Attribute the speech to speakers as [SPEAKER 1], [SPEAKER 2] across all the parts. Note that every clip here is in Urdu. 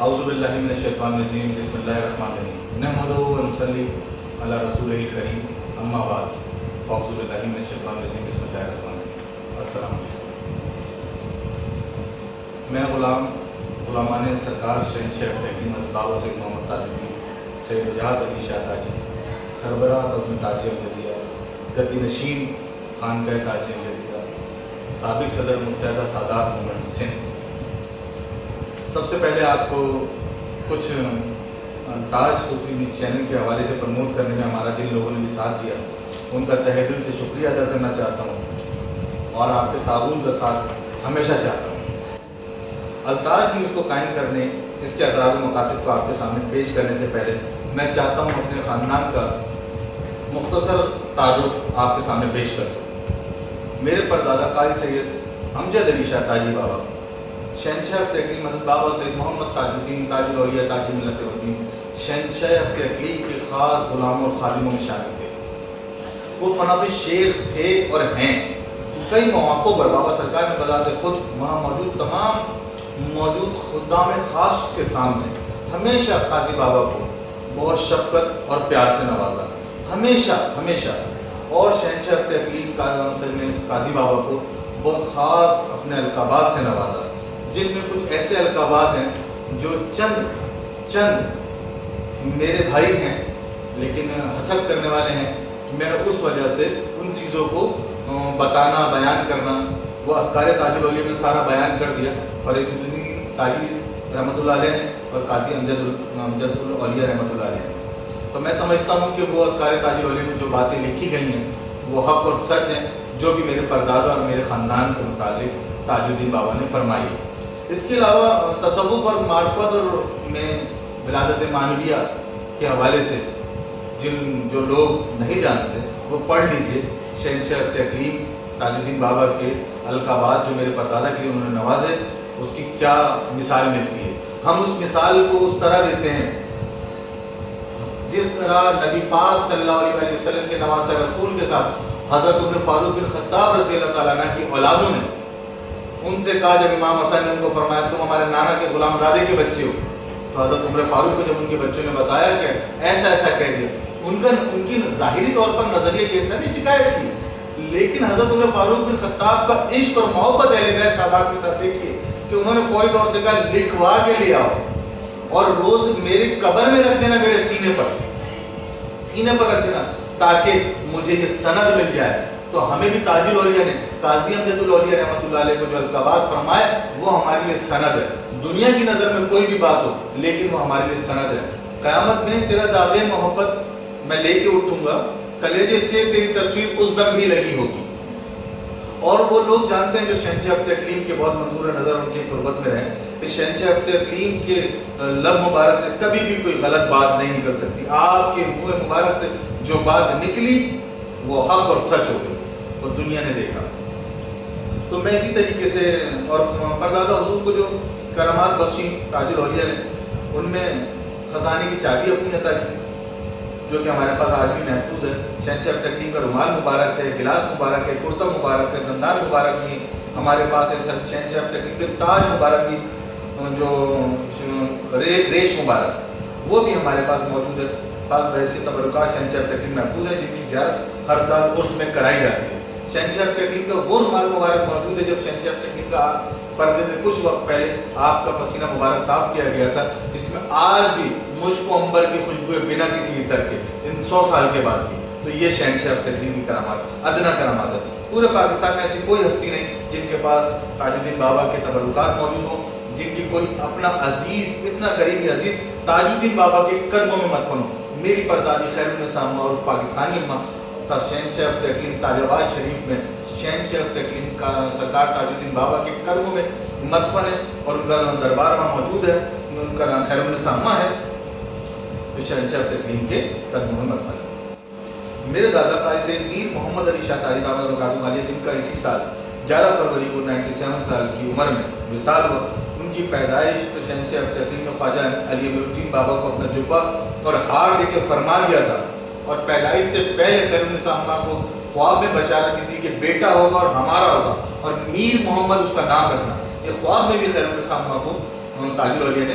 [SPEAKER 1] اعوذ باللہ من الشیطان الرجیم بسم اللہ الرحمن الرحیم نحمدہ و نصلی علی رسولہ الکریم اما بعد اعوذ باللہ من الشیطان الرجیم بسم اللہ الرحمن الرحیم السلام علیکم۔ میں غلامان سرکار شہنشاہ تحکیم بابا سید محمد تاج الدین سید وجاہت علی شاہ تاجی سربراہ بزم تاج امجدیہ گدی نشین خانقاہ تاج امجدیہ سابق صدر متحدہ سادات موومنٹ سندھ، سب سے پہلے آپ کو کچھ تاج صوفی چینل کے حوالے سے پروموٹ کرنے میں ہمارا جن لوگوں نے بھی ساتھ دیا ان کا تہہ دل سے شکریہ ادا کرنا چاہتا ہوں اور آپ کے تعاون کا ساتھ ہمیشہ چاہتا ہوں۔ التاج نیوز کو قائم کرنے، اس کے اغراض و مقاصد کو آپ کے سامنے پیش کرنے سے پہلے میں چاہتا ہوں اپنے خاندان کا مختصر تعارف آپ کے سامنے پیش کر سکوں۔ میرے پردادا قاضی سید امجد علی شاہ تاجی بابا شہنشاہ تحقیق حضرت بابا سید محمد تاج الدین تاج الاولیاء تاج ملت الدین شہنشاہ تحقیق کے خاص غلام اور خادموں میں شامل تھے۔ وہ فنافی شیخ تھے اور ہیں۔ کئی مواقعوں پر بابا سرکار نے بذات خود وہاں موجود خدام خاص کے سامنے ہمیشہ قاضی بابا کو بہت شفقت اور پیار سے نوازا، ہمیشہ اور شہنشاہ تحقیق قاضی بابا کو بہت خاص اپنے القابات سے نوازا، جن میں کچھ ایسے القابات ہیں جو چند میرے بھائی ہیں لیکن حسد کرنے والے ہیں۔ میں اس وجہ سے ان چیزوں کو بتانا، بیان کرنا، وہ اسکار تاج الاولیاء میں سارا بیان کر دیا فرید الدین تاجی رحمۃ اللہ علیہ نے اور قاضی امجد الاولیاء رحمۃ اللہ علیہ نے۔ تو میں سمجھتا ہوں کہ وہ اسکار تاج الاولیاء میں جو باتیں لکھی گئی ہیں وہ حق اور سچ ہیں، جو بھی میرے پردادا اور میرے خاندان سے متعلق تاج الدین بابا نے فرمائی۔ اس کے علاوہ تصوف اور معرفت اور میں ولادت معنویہ کے حوالے سے جو لوگ نہیں جانتے وہ پڑھ لیجئے۔ شہنشاہ تحقیق تاج الدین بابا کے القابات جو میرے پردادا کے لیے انہوں نے نوازے، اس کی کیا مثال ملتی ہے۔ ہم اس مثال کو اس طرح دیتے ہیں جس طرح نبی پاک صلی اللہ علیہ وسلم کے نواسہ رسول کے ساتھ حضرت عمر فاروق بن خطاب رضی اللہ تعالیٰ عنہ کی اولادوں نے ان سے کہا، جب امام حسن نے ان کو فرمایا تم ہمارے نانا کے غلام زادے کے بچے ہو، تو حضرت عمر فاروق کو جب ان کے بچوں نے بتایا کہ ایسا کہہ دیا، ان کی ظاہری طور پر نظریہ یہ تھا کہ شکایت کی، لیکن حضرت عمر فاروق بن خطاب کا عشق اور محبت اہل بیت صحابہ کے ساتھ دیکھیے کہ انہوں نے فوری طور سے کہا لکھوا کے لے آؤ اور روز میری قبر میں رکھ دینا، میرے سینے پر رکھ دینا تاکہ مجھے یہ سند مل جائے۔ تو ہمیں بھی تاج الاولیاء نے قاضی امجد الاولیاء رحمۃ اللہ علیہ کو جو القابات فرمائے وہ ہمارے لیے سند ہے۔ دنیا کی نظر میں کوئی بھی بات ہو لیکن وہ ہمارے لیے سند ہے۔ قیامت میں تیرا داغ محبت میں لے کے اٹھوں گا، کلیجے سے تیری تصویر اس دم بھی لگی ہوگی۔ اور وہ لوگ جانتے ہیں جو شہنشاہ تقلیم کے بہت منظور نظر ان کی قربت میں رہے کہ شہنشاہ تقلیم کے لب مبارک سے کبھی بھی کوئی غلط بات نہیں نکل سکتی۔ آپ کے منہ مبارک سے جو بات نکلی وہ حق اور سچ ہو گئی، وہ دنیا نے دیکھا۔ تو میں اسی طریقے سے اور پردادا حضور کو جو کرامات بخشی تاج الاولیاء نے، ان میں خزانے کی چابی اپنی عطا کی جو کہ ہمارے پاس آج بھی محفوظ ہے۔ شہنشاہ تقلیم کا رومال مبارک ہے، گلاس مبارک ہے، کرتا مبارک ہے، دندان مبارک بھی ہمارے پاس ہے، شہنشاہ تقلیم کے تاج مبارک بھی جو ریش مبارک وہ بھی ہمارے پاس موجود ہے۔ بعض بحثی تبرکات شہنشاہ تقلیم محفوظ ہے جن کی زیارت ہر سال عرس میں کرائی جاتی ہے۔ شہنشاہ تقلیم کا وہ رومال مبارک موجود ہے جب شہنشاہ تقلیم کا پردے سے کچھ وقت پہلے آپ کا پسینہ مبارک صاف کیا گیا تھا، جس میں آج بھی مشک و عنبر کی خوشبو ہے بنا کسی عطر کے، ان 100 سال کے بعد بھی۔ تو یہ شہنشاہ تقلیم کی کرامات، ادنا کرامات ہے۔ پورے پاکستان میں ایسی کوئی ہستی نہیں جن کے پاس تاج الدین بابا کے تبرکات موجود ہوں، جن کی کوئی اپنا عزیز، اتنا قریبی عزیز تاج الدین بابا کے قدموں میں مدفن ہو۔ میری پردادی خیر النساء اور پاکستانی اماں شہنشاہ تقلیم تاج آباد شریف میں شہنشاہ تقلیم کا سرکار تاج الدین بابا کے قدموں میں مدفن ہے اور ان کا دربار وہاں موجود ہے۔ ان کا نام خیر النساء اماں ہے جو شہنشاہ تقلیم کے قدموں میں مدفن ہے۔ میرے دادا قاضی سید میر محمد علی شاہ تاجی دامت برکاتہ عالیہ جن کا اسی سال 11 فروری کو 97 سال کی عمر میں وصال ہوا، ان کی پیدائش تو شہنشاہ تقلیم میں خواجہ علی امیر الدین بابا کو اپنا جبہ اور ہار دے کے فرما دیا تھا، اور پیدائش سے پہلے خیر النساء اماں کو خواب میں بشارت دی تھی کہ بیٹا ہوگا اور ہمارا ہوگا اور میر محمد اس کا نام رکھنا۔ یہ خواب میں بھی خیر النساء اماں کو تاج الاولیاء نے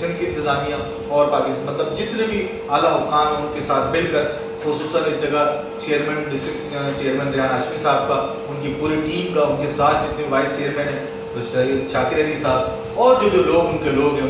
[SPEAKER 1] سندھ کی انتظامیہ اور پاکستان مطلب جتنے بھی اعلیٰ حکام ہیں ان کے ساتھ مل کر، خصوصاً اس جگہ chairman district chairman Rehan Hashmi صاحب کا، ان کی پوری ٹیم کا، ان کے ساتھ جتنے وائس چیئرمین ہیں سید شاکر علی صاحب اور جو لوگ ان کے لوگ ہیں،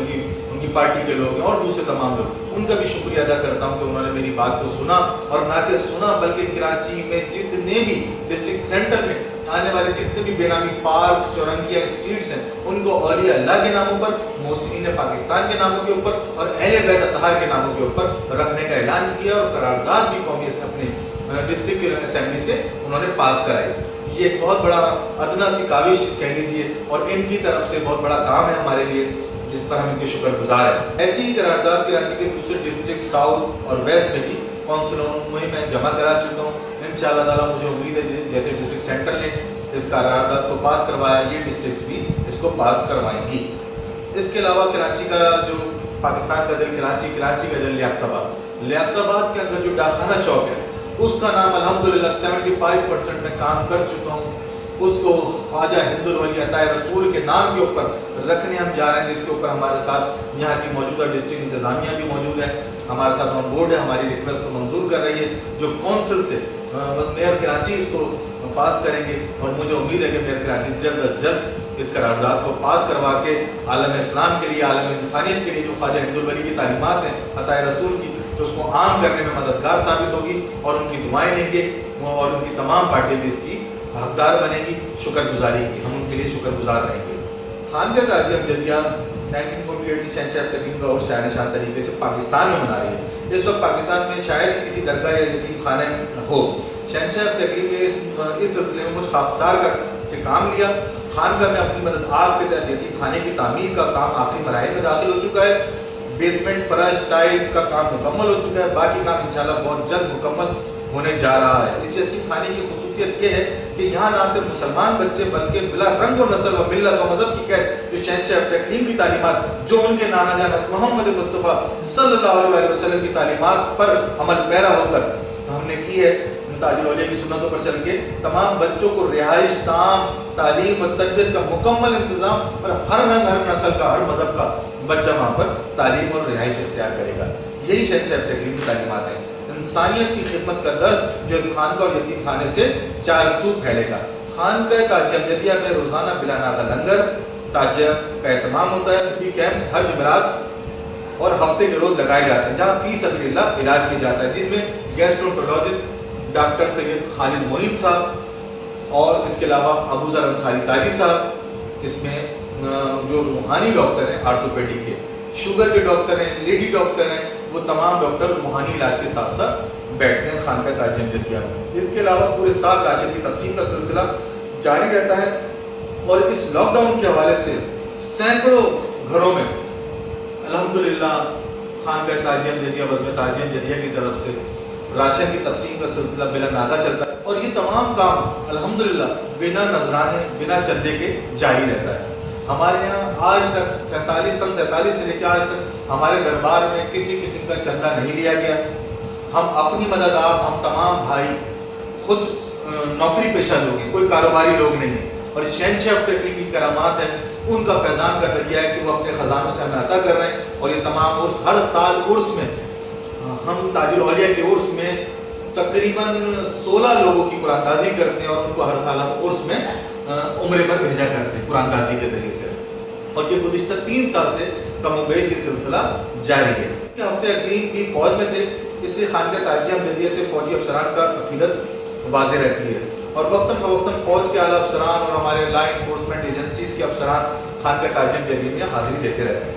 [SPEAKER 1] ان کی پارٹی کے لوگ ہیں اور دوسرے تمام لوگ، ان کا بھی شکریہ ادا کرتا ہوں کہ انہوں نے میری بات کو سنا، اور نہ کہ سنا بلکہ کراچی میں جتنے بھی ڈسٹرکٹ سینٹر میں آنے والے جتنے بھی بے نامی پارکس، چورنگیاں، اسٹریٹس ہیں، ان کو اولیاء اللہ کے ناموں پر، محسنین پاکستان کے ناموں کے اوپر اور اہل بیت اطہار کے ناموں کے اوپر رکھنے کا اعلان کیا، اور قرارداد بھی قومی اپنے ڈسٹرکٹ اسمبلی سے انہوں نے پاس کرائی۔ یہ ایک بہت بڑا ادنا سی کاوش کہہ لیجیے، اور ان کی طرف سے بہت بڑا کام ہے ہمارے لیے، جس پر ہم ان کے شکر گزار ہیں۔ ایسی ہی قرارداد کراچی کے دوسرے ڈسٹرکٹ ساؤتھ اور ویسٹ میں بھی کونسلوں میں جمع کرا چکا ہوں۔ انشاءاللہ تعالیٰ مجھے امید ہے جیسے ڈسٹرکٹ سینٹر نے اس قرارداد کو پاس کروایا، یہ ڈسٹرکٹس بھی اس کو پاس کروائیں گی۔ اس کے علاوہ کراچی کا جو پاکستان کا دل کراچی کا دل لیاقت آباد کے اندر جو ڈاکخانہ چوک ہے، اس کا نام الحمدللہ 75% میں کام کر چکا ہوں۔ اس کو خواجہ ہند الولی عطا رسول کے نام کے اوپر رکھنے ہم جا رہے ہیں، جس کے اوپر ہمارے ساتھ یہاں کی موجودہ ڈسٹرکٹ انتظامیہ بھی موجود ہے، ہمارے ساتھ آن بورڈ ہے، ہماری ریکویسٹ کو منظور کر رہی ہے، جو کونسل سے میئر کراچی اس کو پاس کریں گے، اور مجھے امید ہے کہ میئر کراچی جلد از جلد اس قرارداد کو پاس کروا کے عالم اسلام کے لیے، عالم انسانیت کے لیے جو خواجہ ہند الولی کی تعلیمات ہیں عطا رسول کی، تو اس کو عام کرنے میں مددگار ثابت ہوگی، اور ان کی دعائیں لیں گے، اور ان کی تمام پارٹی بھی اس کی حقدار بنے گی، شکر گزاری کی، ہم ان کے لیے شکر گزار رہیں گے۔ خانقاہ تاج امجدیہ 1948 سے شہنشاہ تقیم کا اور شاہ نشان طریقے سے پاکستان میں منا رہی ہے۔ اس وقت پاکستان میں شاید ہی کسی درگاہ یا یتیم خانے ہو۔ شہنشاہ تقیم نے اس سلسلے میں مجھ خاکسار سے کام لیا۔ خانقاہ میں اپنی مدد آپ کے تحت یتیم خانے کی تعمیر کا کام آخری مراحل میں داخل ہو چکا ہے۔ بیسمنٹ، فرش، ٹائل کا کام مکمل ہو چکا ہے، باقی کام انشاءاللہ بہت جلد مکمل ہونے جا رہا ہے۔ اس یتیم خانے کی خصوصیت یہ ہے کہ یہاں نہ صرف مسلمان بچے بلکہ بلا رنگ و نسل و ملت و مذہب کی قید جو شہنشاہ تقیم کی تعلیمات، جو ان کے نانا جان محمد مصطفیٰ صلی اللہ علیہ وسلم کی تعلیمات پر عمل پیرا ہو کر ہم نے کی ہے، تاج الاولیاء کی سنتوں پر چل کے تمام بچوں کو رہائش، تعلیم و تربیت کا مکمل انتظام، اور ہر رنگ، ہر نسل کا، ہر مذہب کا بچہ وہاں پر تعلیم اور رہائش اختیار کرے گا۔ یہی شہنشاہ تقیم کی تعلیمات ہیں۔ انسانیت کی خدمت کا درد جو اس خانقاہ اور یتیم خانے سے چار سو پھیلے گا۔ خانقاہ تاج امجدیہ میں روزانہ بلا ناغہ لنگر تاجیہ کا اہتمام ہوتا ہے۔ فری کیمپس ہر جمعرات اور ہفتے کے روز لگائے جاتے ہیں، جہاں فی سبیل اللہ علاج کیا جاتا ہے، جن میں گیسٹرونٹرولوجسٹ ڈاکٹر سید خالد معین صاحب اور اس کے علاوہ ابو ذر انصاری تاجی صاحب، اس میں جو روحانی ڈاکٹر ہیں آرتھوپیڈک کے، شوگر کے ڈاکٹر ہیں، لیڈی ڈاکٹر ہیں، وہ تمام ڈاکٹر روحانی علاج کے ساتھ ساتھ بیٹھتے ہیں خانقاہ تاج امجدیہ میں۔ اس کے علاوہ پورے سال راشن کی تقسیم کا سلسلہ جاری رہتا ہے، اور اس لاک ڈاؤن کے حوالے سے سینکڑوں گھروں میں الحمدللہ خانقاہ تاج امجدیہ، بزم تاج امجدیہ کی طرف سے راشن کی تقسیم کا سلسلہ بلا ناغہ چلتا ہے، اور یہ تمام کام الحمدللہ بنا نذرانے، بنا چندے کے جاری رہتا ہے۔ ہمارے یہاں آج تک 47 سے لے کے آج تک ہمارے دربار میں کسی قسم کا چندہ نہیں لیا گیا۔ ہم اپنی مدد آپ، ہم تمام بھائی خود نوکری پیشہ لوگ ہیں، کوئی کاروباری لوگ نہیں ہیں، اور شہنشاہ تقیم کی کرامات ہیں، ان کا فیضان کا ذریعہ ہے کہ وہ اپنے خزانوں سے ہمیں عطا کر رہے ہیں، اور یہ تمام عرس ہر سال عرس میں ہم تاج الاولیاء کے عرس میں تقریباً 16 لوگوں کی قرآن اندازی کرتے ہیں، اور ان کو ہر سال ہم عرس میں عمرے پر بھیجا کرتے ہیں قرآن اندازی کے ذریعے سے، اور یہ گزشتہ 3 سال سے کم و بیش یہ سلسلہ جاری ہے۔ ہفتے اقلیم بھی فوج میں تھے، اس لیے خانقاہ تاج امجدیہ سے فوجی افسران کا عقیدت واضح رہتی ہے، اور وقتاً فوقتاً فوج کے اعلیٰ افسران اور ہمارے لا انفورسمنٹ ایجنسیز کے افسران خانقاہ تاج امجدیہ میں حاضری دیتے رہتے ہیں۔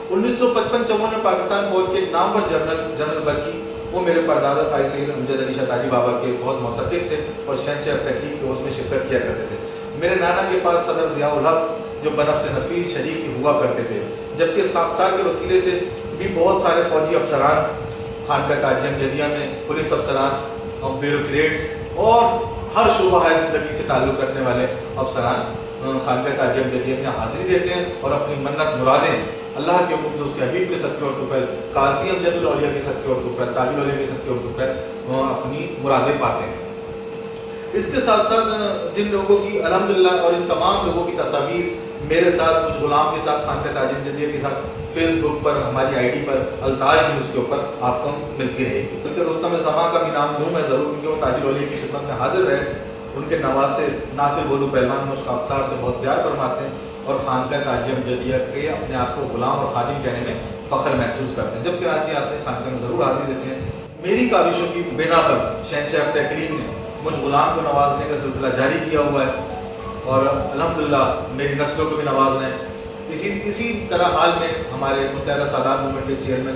[SPEAKER 1] 1955-54 میں پاکستان فوج کے ایک نامور جنرل برقی، وہ میرے پردادا قائد سید امجد علی شاہ تاجی بابا کے بہت معتقد تھے، اور شہنشاہ تقیم کے اس میں شرکت کیا کرتے تھے۔ میرے نانا کے پاس صدر ضیاء الحق جو بنفس نفیس شریک ہوا کرتے تھے، جبکہ اس خاکسار کے وسیلے سے بھی بہت سارے فوجی افسران خانقاہ تاج امجدیہ میں، پولیس افسران اور بیوروکریٹس اور ہر شعبہ زندگی سے تعلق رکھنے والے افسران خانقاہ تاج امجدیہ میں حاضری دیتے ہیں، اور اپنی منت مرادیں اللہ کے حکم سے اس کے حبیب کے صدقے اور طفیل، قاضی امجد الاولیاء کے صدقے اور طفیل، تاج الاولیاء کے صدقے اور طفیل اپنی مرادیں پاتے ہیں۔ اس کے ساتھ ساتھ جن لوگوں کی الحمدللہ، اور ان تمام لوگوں کی تصاویر میرے ساتھ، کچھ غلام کے ساتھ، خانقاہ تاج امجدیہ کے ساتھ فیس بک پر ہماری آئی ڈی پر التاج نیوز کے اوپر آپ کو ملتی رہے گی. بلکہ رستم زماں کا بھی نام لوں میں ضرور، کیونکہ وہ تاج الاولیاء کی خدمت میں حاضر رہے. ان کے نواسے ناصر بولو پہلوان مجھ افسار سے بہت پیار فرماتے ہیں اور خانقاہ تاجیہ امجدیہ کے اپنے آپ کو غلام اور خادم کہنے میں فخر محسوس کرتے ہیں. جب کراچی آتے ہیں خانقاہ میں ضرور حاضری دیتے ہیں. میری کاوشوں کی بنا پر شہنشاہ تحقیق نے مجھ غلام کو نوازنے کا سلسلہ جاری کیا ہوا ہے اور الحمدللہ میری نسلوں کو بھی نواز رہے ہیں. اسی طرح حال میں ہمارے متحدہ سادات موومنٹ کے چیئرمین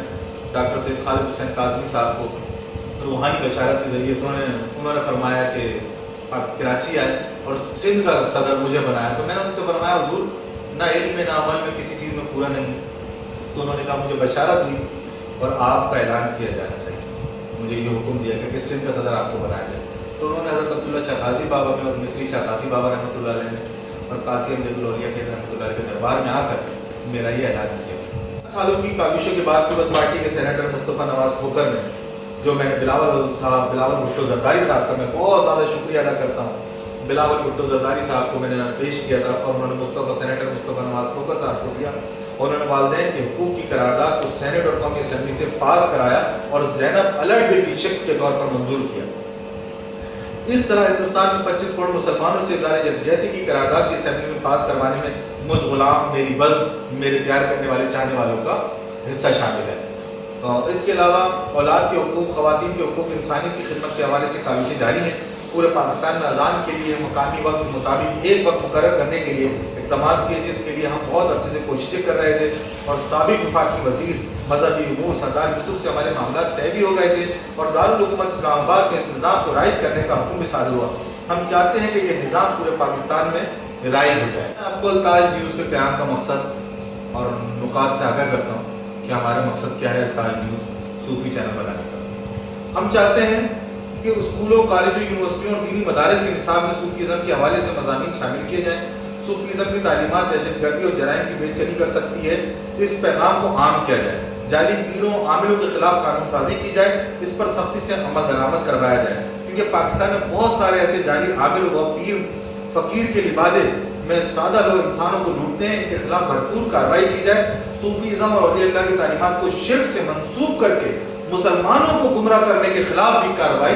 [SPEAKER 1] ڈاکٹر سید خالد حسین کاظمی صاحب کو روحانی بشارت کے ذریعے سے انہوں نے فرمایا کہ آپ کراچی آئے اور سندھ کا صدر مجھے بنایا. تو میں نے ان سے فرمایا حضور نہ علم میں نہ عمل میں کسی چیز میں پورا نہیں. تو انہوں نے کہا مجھے بشارت ہوئی اور آپ کا اعلان کیا جانا چاہیے. مجھے یہ حکم دیا کہ سندھ کا صدر آپ کو بنایا جائے. تو انہوں نے حضرت عبداللہ شاہ غازی بابا میں اور مصری شاہ غازی بابا رحمۃ اللہ علیہ نے اور قاضی امجد الاولیاء کے رحمۃ اللہ علیہ کے دربار میں آ کر میرا یہ اعلان کیا. سالوں کی کاوشوں کے بعد پیپلز پارٹی کے سینیٹر مصطفیٰ نواز کھوکر نے جو میں نے بلاول بھٹو زرداری صاحب کا میں بہت زیادہ شکریہ ادا کرتا ہوں. بلاول بھٹو زرداری صاحب کو میں نے پیش کیا تھا اور انہوں نے سینیٹر مصطفیٰ نواز کھوکر صاحب کو دیا اور انہوں نے والدین کے حقوق کی قرارداد کو سینیٹ اور قومی اسمبلی سے پاس کرایا اور زینب الرٹ بل کی شکل کے طور پر منظور کیا. اس طرح ہندوستان میں 25 کروڑ مسلمانوں سے اظہار یکجہتی کی قرارداد کی اسمبلی میں پاس کروانے میں مجھ غلام، میری بزم، میرے پیار کرنے والے چاہنے والوں کا حصہ شامل ہے. اس کے علاوہ اولاد کے حقوق، خواتین کے حقوق، انسانیت کی خدمت کے حوالے سے کاوشیں جاری ہیں. پورے پاکستان میں اذان کے لیے مقامی وقت کے مطابق ایک وقت مقرر کرنے کے لیے اقدامات کیے، جس کے لیے ہم بہت عرصے سے کوششیں کر رہے تھے اور سابق وفاقی وزیر مذہبی امور سردار یوسف سے ہمارے معاملات طے بھی ہو گئے تھے اور دارالحکومت اسلام آباد میں اس نظام کو رائج کرنے کا حکم بھی صادر ہوا. ہم چاہتے ہیں کہ یہ نظام پورے پاکستان میں رائج ہو جائے. میں آپ کو التاج نیوز کے قیام کا مقصد اور نکات سے آگاہ کرتا ہوں کہ ہمارا مقصد کیا ہے التاج نیوز صوفی چینل بنانے کا. ہم چاہتے ہیں کہ اسکولوں، کالجوں، یونیورسٹیوں اور دینی مدارس کے نصاب میں صوفیزم کے حوالے سے مضامین شامل کیے جائیں. صوفیزم کی تعلیمات دہشت گردی اور جرائم کی بیچ کنی کر سکتی ہے. اس پیغام کو عام کیا جائے. جعلی پیروں عاملوں کے خلاف قانون سازی کی جائے. اس پر سختی سے عمل درآمد کروایا جائے، کیونکہ پاکستان میں بہت سارے ایسے جعلی عامل و پیر فقیر کے لبادے میں سادہ لوگ انسانوں کو لوٹتے ہیں. ان کے خلاف بھرپور کارروائی کی جائے. صوفیزم اور اولیاء اللہ کی تعلیمات کو شرک سے منسوب کر کے مسلمانوں کو گمراہ کرنے کے خلاف بھی کارروائی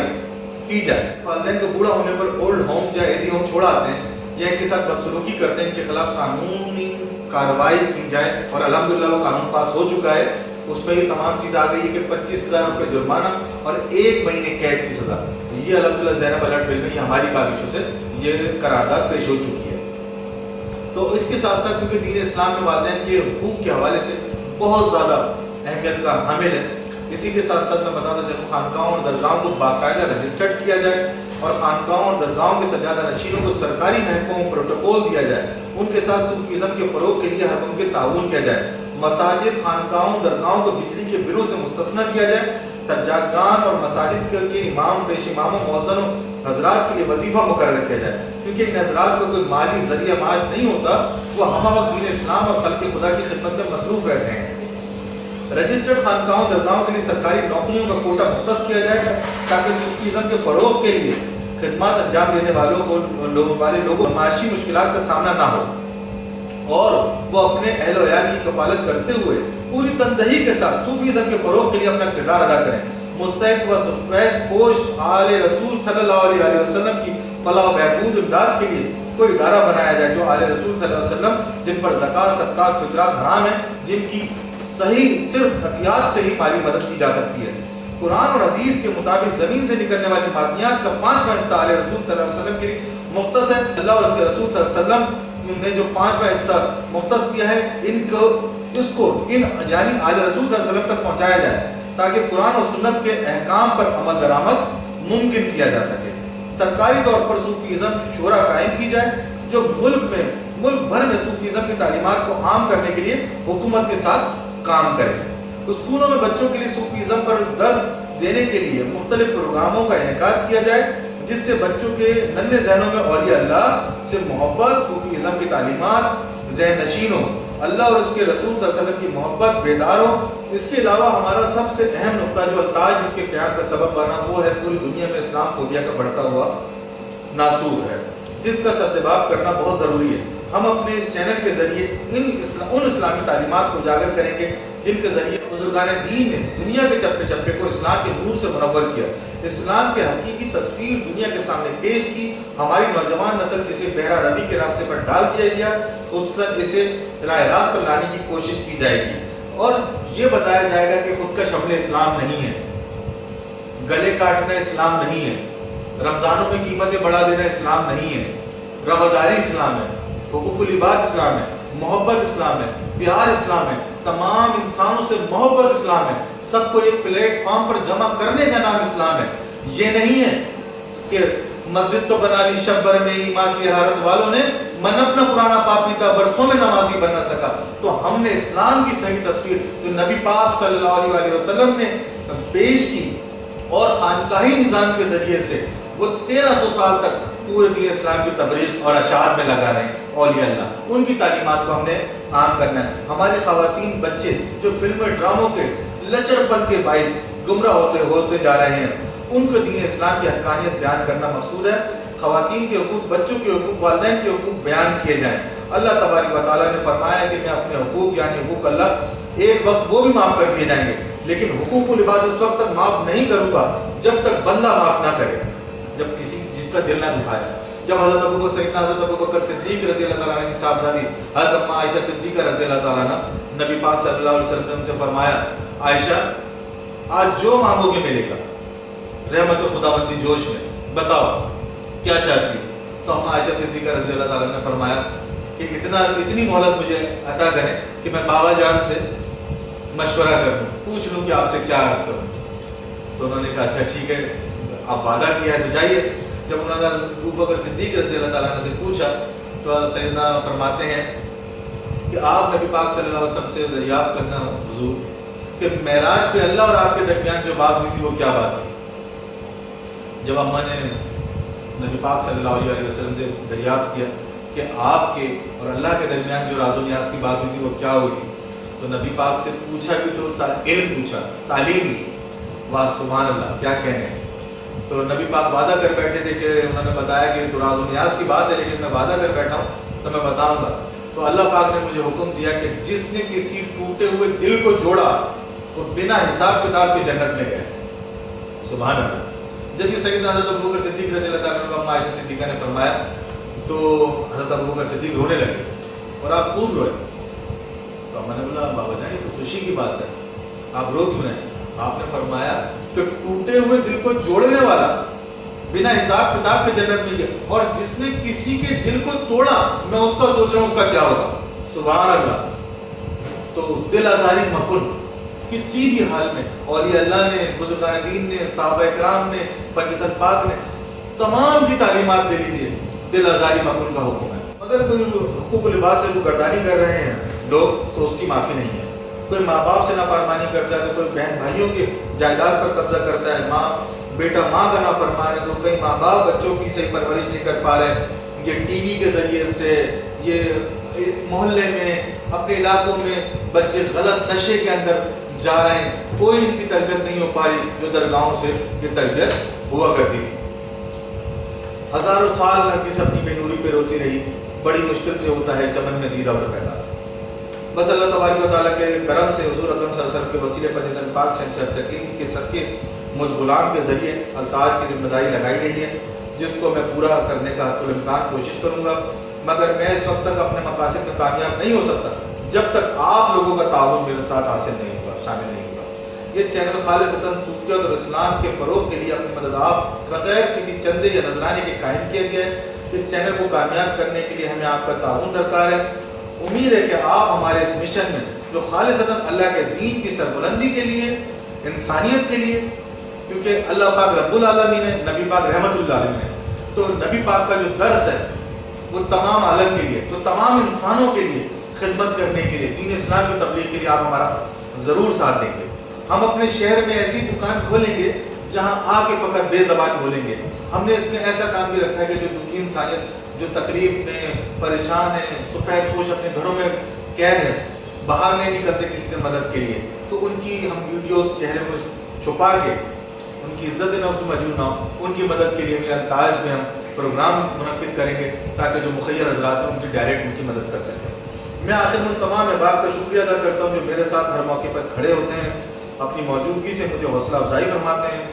[SPEAKER 1] کی جائے. والدین کو بوڑھا ہونے پر اولڈ ہوم یا ایدی ہوم چھوڑا آتے ہیں یا ان کے ساتھ بدسلوکی کرتے ہیں، ان کے خلاف قانونی کارروائی کی جائے اور الحمدللہ وہ قانون پاس ہو چکا ہے. اس میں یہ تمام چیز آ گئی ہے کہ 25,000 روپے جرمانہ اور 1 مہینے قید کی سزا. یہ الحمدللہ زینب الرٹ بل میں ہماری کاوشوں سے یہ قرارداد پیش ہو چکی ہے. تو اس کے ساتھ ساتھ کیونکہ دین اسلام میں والدین کے حقوق کے حوالے سے بہت زیادہ اہمیت کا حامل ہے، اسی کے ساتھ ساتھ میں بتاتا چلوں خانقاہوں اور درگاہوں کو باقاعدہ رجسٹرڈ کیا جائے اور خانقاہوں اور درگاہوں کے سجادہ نشینوں کو سرکاری محکموں میں پروٹوکول دیا جائے. ان کے ساتھ صوفیزم کے فروغ کے لیے ہر ممکن تعاون کیا جائے. مساجد، خانقاہوں، درگاہوں کو بجلی کے بلوں سے مستثنیٰ کیا جائے. سجادگان اور مساجد کے امام، پیش اماموں، مؤذنوں حضرات کے لیے وظیفہ مقرر کیا جائے، کیونکہ ان حضرات کا کوئی مالی ذریعہ معاش نہیں ہوتا. وہ ہمہ وقت دین اسلام اور خلق خدا کی خدمت میں مصروف رہتے ہیں. رجسٹرڈ خانقاہوں، درگاہوں کے لیے سرکاری نوکریوں کا کوٹا مختص کیا جائے تاکہ صوفیزم کے فروغ کے لیے خدمات انجام دینے لوگوں کو معاشی مشکلات کا سامنا نہ ہو اور وہ اپنے اہل و عیال کی کفالت کرتے ہوئے پوری تندہی کے ساتھ صوفیزم کے فروغ کے لیے اپنا کردار ادا کریں. مستحق و سفید پوش آل رسول صلی اللہ علیہ وسلم کی فلاح و بہبود امداد کے لیے کوئی ادارہ بنایا جائے جو آل رسول صلی اللہ علیہ وسلم جن پر زکوٰۃ، صدقات، فطرات حرام ہیں، جن کی صحیح صرف عطیات سے ہی مالی مدد کی جا سکتی ہے. قرآن اور حدیث کے مطابق زمین سے نکلنے والی معدنیات کا 5واں حصہ آل رسول صلی اللہ علیہ وسلم کے لیے مختص ہے. اللہ اور اس کے رسول صلی اللہ علیہ وسلم نے جو 5واں حصہ مختص کیا ہے اس کو یعنی آل رسول صلی اللہ علیہ وسلم تک پہنچایا جائے تاکہ قرآن اور سنت کے احکام پر عمل درآمد ممکن کیا جا سکے. سرکاری طور پر صوفیزم شورا قائم کی جائے جو ملک بھر میں صوفیزم کی تعلیمات کو عام کرنے کے لیے حکومت کے ساتھ کام کرے. اسکولوں میں بچوں کے لیے صوفیزم پر درس دینے کے لیے مختلف پروگراموں کا انعقاد کیا جائے جس سے بچوں کے ننھے ذہنوں میں اولیاء اللہ سے محبت، صوفیزم کی تعلیمات ذہن نشین ہو، اللہ اور اس کے رسول صلی اللہ علیہ وسلم کی محبت بیدار ہو. اس کے علاوہ ہمارا سب سے اہم نقطہ جو التاج اس کے قیام کا سبب بنا وہ ہے پوری دنیا میں اسلام فوبیا کا بڑھتا ہوا ناسور ہے جس کا سدباب کرنا بہت ضروری ہے. ہم اپنے اس چینل کے ذریعے ان اسلامی تعلیمات کو اجاگر کریں گے جن کے ذریعے بزرگان دین نے دنیا کے چپے چپے کو اسلام کے نور سے منور کیا، اسلام کے حقیقی تصویر دنیا کے سامنے پیش کی۔ ہماری نوجوان نسل جسے بحرہ روی کے راستے پر ڈال دیا گیا، خصوصاً اسے راہ راست پر لانے کی کوشش کی جائے گی، اور یہ بتایا جائے گا کہ خودکش حملے اسلام نہیں ہے، گلے کاٹنا اسلام نہیں ہے، رمضانوں میں قیمتیں بڑھا دینا اسلام نہیں ہے، رواداری اسلام ہے، حقوق العباد اسلام ہے، محبت اسلام ہے، پیار اسلام ہے، تمام انسانوں سے محبت اسلام ہے، سب کو ایک پلیٹ فارم پر جمع کرنے کا نام اسلام ہے۔ یہ نہیں ہے کہ مسجد تو بنا لی شب بھر میں ایمان کی حرارت والوں نے، من اپنا پرانا پاپی تھا برسوں میں نمازی بن نہ سکا۔ تو ہم نے اسلام کی صحیح تصویر جو نبی پاک صلی اللہ علیہ وسلم نے پیش کی، اور خانقاہی نظام کے ذریعے سے وہ 1300 سال تک پورے دین اسلام کی تبلیغ اور اشاعت میں لگا رہے ہیں اولیاء اللہ، ان کی تعلیمات کو ہم نے عام کرنا ہے۔ ہماری خواتین بچے جو فلموں ڈراموں کے لچر پن کے باعث گمراہ ہوتے جا رہے ہیں، ان کو دین اسلام کی حقانیت بیان کرنا مقصود ہے۔ خواتین کے حقوق، بچوں کے حقوق، والدین کے حقوق بیان کیے جائیں۔ اللہ تبارک و تعالیٰ نے فرمایا کہ میں اپنے حقوق یعنی حقوق اللہ ایک وقت وہ بھی معاف کر دیے جائیں گے، لیکن حقوق العباد اس وقت تک معاف نہیں کروں گا جب تک بندہ معاف نہ کرے، جب کسی جس کا دل نہ دکھایا۔ جب حضرت ابوبکر سیدنا حضرت ابوبکر صدیق رضی اللہ تعالیٰ عنہ کی صاحبزادی حضرت اماں عائشہ صدیقہ رضی اللہ تعالیٰ عنہ، نبی پاک صلی اللہ علیہ وسلم نے ان سے فرمایا، عائشہ آج جو مانگو گے ملے گا، رحمت خداوندی جوش میں، بتاؤ کیا چاہتی ہو؟ تو اماں عائشہ صدیقہ رضی اللہ تعالیٰ عنہ نے فرمایا کہ اتنی مہلت مجھے عطا کریں کہ میں بابا جان سے مشورہ کر لوں، پوچھ لوں کہ آپ سے کیا عرض کروں۔ تو انہوں نے کہا اچھا ٹھیک ہے، آپ وعدہ کیا ہے تو جائیے۔ جب انہوں نے ابوبکر صدیق رضی اللہ تعالیٰ عنہ سے پوچھا تو سیدنا فرماتے ہیں کہ آپ نبی پاک صلی اللہ علیہ وسلم سے دریافت کرنا حضور کہ معراج پہ اللہ اور آپ کے درمیان جو بات ہوئی تھی وہ کیا بات تھی؟ جب اماں نے نبی پاک صلی اللہ علیہ وسلم سے دریافت کیا کہ آپ کے اور اللہ کے درمیان جو راز و نیاز کی بات ہوئی تھی وہ کیا ہوئی تھی، تو نبی پاک سے پوچھا بھی تو علم پوچھا، تعلیم، واہ سبحان اللہ، کیا کہنے ہیں۔ تو نبی پاک وعدہ کر بیٹھے تھے کہ انہوں نے بتایا کہ تو راز و نیاز کی بات ہے، لیکن میں وعدہ کر بیٹھا ہوں تو میں بتاؤں گا۔ تو اللہ پاک نے مجھے حکم دیا کہ جس نے کسی ٹوٹے ہوئے دل کو جوڑا وہ بنا حساب کتاب کی جنت میں گئے، سبحان اللہ۔ جب یہ سیدنا حضرت ابوبکر صدیق رضی اللہ تعالیٰ عنہ کو اماں عائشہ صدیقہ نے فرمایا تو حضرت ابوبکر صدیق رونے لگے اور آپ خوب روئے۔ تو میں نے بولا بابا جان یہ تو خوشی کی بات ہے، آپ رو کیوں رہے ہیں؟ آپ نے فرمایا کہ ٹوٹے ہوئے دل کو جوڑنے والا بنا حساب کتاب کے جنت میں گیا، اور جس نے کسی کے دل کو توڑا میں اس کا سوچ رہا ہوں اس کا کیا ہوگا، سبحان اللہ۔ تو دل آزاری مکن کسی بھی حال میں، اولیاء اللہ نے، بزرگان دین نے، صحابہ کرام نے، پنجتن پاک نے تمام کی تعلیمات دے لیجیے، دل آزاری مکن کا حکم ہے۔ اگر کوئی حقوق العباد سے کوئی گردانی کر رہے ہیں لوگ تو اس کی معافی نہیں ہے۔ کوئی ماں باپ سے نافرمانی کرتا ہے تو کوئی بہن بھائیوں کے جائیداد پر قبضہ کرتا ہے، ماں بیٹا ماں کا نافرمان ہے تو کئی ماں باپ بچوں کی صحیح پرورش نہیں کر پا رہے، یہ ٹی وی کے ذریعے سے، یہ محلے میں، اپنے علاقوں میں بچے غلط نشے کے اندر جا رہے ہیں، کوئی ان کی تربیت نہیں ہو پائی جو درگاہوں سے یہ تربیت ہوا کرتی تھی۔ ہزاروں سال نرگس اپنی بے نوری پہ روتی رہی، بڑی مشکل سے ہوتا ہے چمن میں دیدہ اور پیدا۔ بس اللہ تبارک و تعالیٰ کے کرم سے حضور اکرم صلی اللہ علیہ وسلم کے وسیلے پنجتن پاک شہنشاہ تقیم کے صدقے مجھ غلام کے ذریعے التاج کی ذمہ داری لگائی گئی ہے، جس کو میں پورا کرنے کا حتی الامکان کوشش کروں گا، مگر میں اس وقت تک اپنے مقاصد میں کامیاب نہیں ہو سکتا جب تک آپ لوگوں کا تعاون میرے ساتھ حاصل نہیں ہوگا، شامل نہیں ہوگا۔ یہ چینل خالصتاً صوفیت اور اسلام کے فروغ کے لیے اپنی مدد آپ بغیر کسی چندے یا نذرانے کے قائم کیا گیا ہے۔ اس چینل کو کامیاب کرنے کے لیے ہمیں آپ کا تعاون درکار ہے۔ امید ہے کہ آپ ہمارے اس مشن میں جو خالصتاً اللہ کے دین کی سربلندی کے لیے، انسانیت کے لیے، کیونکہ اللہ پاک رب العالمین ہے، نبی پاک رحمت اللہ علیہ ہے، تو نبی پاک کا جو درس ہے وہ تمام عالم کے لیے، تو تمام انسانوں کے لیے خدمت کرنے کے لیے، دین اسلام کی تبلیغ کے لیے آپ ہمارا ضرور ساتھ دیں گے۔ ہم اپنے شہر میں ایسی دکان کھولیں گے جہاں آ کے فقط بے زبان بولیں گے۔ ہم نے اس میں ایسا کام بھی رکھا ہے کہ جو دکھی انسانیت جو تکلیف میں پریشان ہے، سفید پوش اپنے گھروں میں قید ہے، باہر نہیں نکلتے کسی سے مدد کے لیے، تو ان کی ہم ویڈیوز چہرے کو چھپا کے ان کی عزت نفس مجروح نہ ہو، ان کی مدد کے لیے بھی التاج میں ہم پروگرام منعقد کریں گے تاکہ جو مخیر حضرات ہیں ان کی ڈائریکٹ ان کی مدد کر سکیں۔ میں آخر میں تمام احباب کا شکریہ ادا کرتا ہوں جو میرے ساتھ ہر موقع پر کھڑے ہوتے ہیں، اپنی موجودگی سے مجھے حوصلہ افزائی فرماتے ہیں،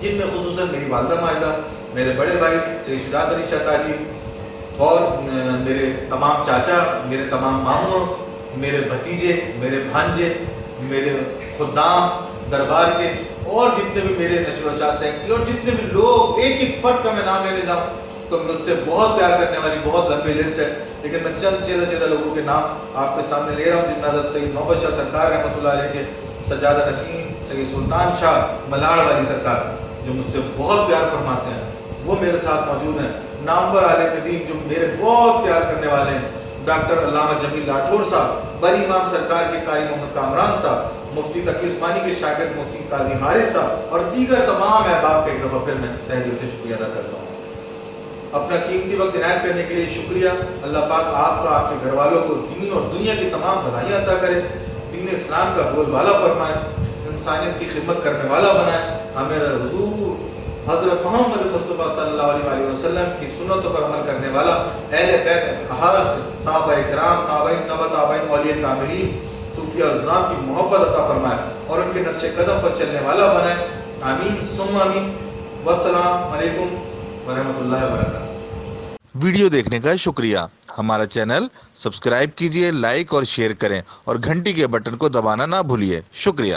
[SPEAKER 1] جن میں خصوصاً میری والدہ ماجدہ، میرے بڑے بھائی سید شجاعت علی شاہ تاجی اور میرے تمام چاچا، میرے تمام ماموں، میرے بھتیجے، میرے بھانجے، میرے خدام دربار کے، اور جتنے بھی میرے نشر و اشاعت سیکرٹری اور جتنے بھی لوگ، ایک ایک فرد کا میں نام لینے جاؤں تو مجھ سے بہت پیار کرنے والی بہت لمبی لسٹ ہے، لیکن میں چند چیدہ لوگوں کے نام آپ کے سامنے لے رہا ہوں، جن میں حضرت سید نوبت شاہ سرکار رحمۃ اللہ علیہ کے سجادہ نشین سید سلطان شاہ ملاڑ والی سرکار جو مجھ سے بہت پیار فرماتے ہیں، وہ میرے ساتھ موجود ہیں۔ نامور عالم دین جو میرے بہت پیار کرنے والے ہیں، ڈاکٹر علامہ جمیل راٹھور صاحب، بری امام سرکار کے قاری محمد کامران صاحب، مفتی تقی عثمانی کے شاگرد مفتی قاضی حارث صاحب اور دیگر تمام احباب کا ایک دفعہ پھر میں تہ دل سے شکریہ ادا کرتا ہوں۔ اپنا قیمتی وقت عنایت کرنے کے لیے شکریہ۔ اللہ پاک آپ کا، آپ کے گھر والوں کو دین اور دنیا کی تمام بھلائیاں عطا کرے، دین اسلام کا بول بالا فرمائے، انسانیت کی خدمت کرنے والا بنائے، ہمیں حضور حضرت محمد مصطفیٰ صلی اللہ علیہ وسلم کی سنتوں پر عمل کرنے والا، اہل بیت اطہار سے، صحابہ کرام، تابعین، تبع تابعین، اولیاء کاملین، صوفیاء اعظام کی محبت عطا فرمائے اور ان کے نقش قدم پر چلنے والا بنائے، آمین ثم آمین۔ والسلام علیکم ورحمۃ اللہ وبرکاتہ۔
[SPEAKER 2] ویڈیو دیکھنے کا شکریہ۔ ہمارا چینل سبسکرائب کیجئے، لائک اور شیئر کریں اور گھنٹی کے بٹن کو دبانا نہ بھولیے۔ شکریہ۔